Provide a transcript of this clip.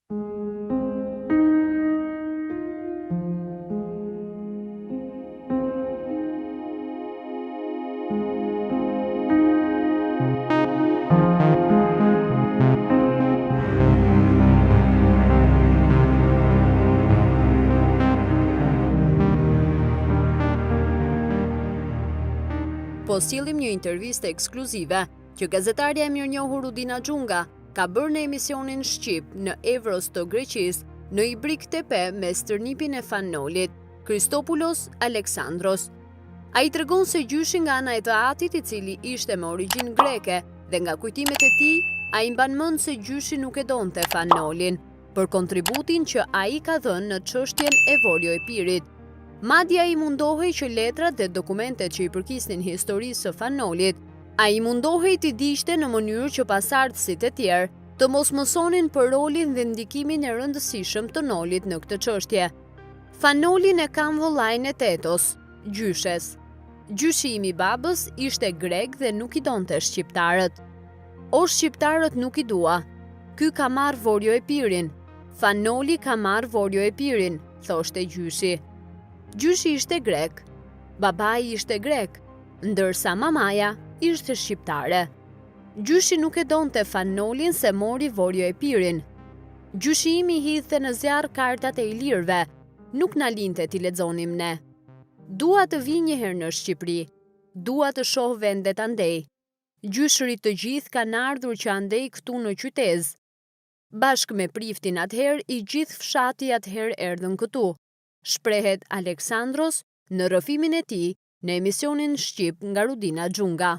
Po sillim një intervistë ekskluzive që gazetarja e mirënjohur Udina Xhunga ka bërë në emisionin Shqip në Evros të Greqisë në Ibrik Tepe me stërnipin e Fanolit, Kristopoulos Aleksandros. Ai tregon se gjyshi nga ana e të atit, i cili ishte me origjinë greke, dhe nga kujtimet e tij, ai mban mend se gjyshi nuk e donte Fanolin për kontributin që ai ka dhënë në çështjen e Vorjo Epirit. Madje ai mundohej që letrat dhe dokumentet që i përkisnin historisë së Fanolit, ai mundohej t'i digjte në mënyrë që pasardhësit e tjerë të mos mësonin për rolin dhe ndikimin e rëndësishëm të Nolit në këtë çështje. Fanolin e kam vëllain e tetos, gjyshes. Gjyshimi i babës ishte grek dhe nuk i donte shqiptarët. O shqiptarët nuk i dua. Ky ka marrë Vorjo Epirin. Fanoli ka marrë Vorjo Epirin, thoshte gjyshi. Gjyshi ishte grek, babai ishte grek, ndërsa mamaja ishte shqiptare. Gjyshi nuk e donte Fanolin se mori Vorjo Epirin. Gjyshi imi hidhte në zjarr kartat e ilirëve, nuk na linte t'i lexonim ne. Dua të vi një herë në Shqipëri, dua të shoh vendet andej. Gjyshërit të gjithë kanë ardhur që andej këtu në qytet. Bashkë me priftin atëherë, i gjithë fshati atëherë erdhën këtu. Shprehet Aleksandros në rrëfimin e tij në emisionin Shqip nga Udina Xhunga.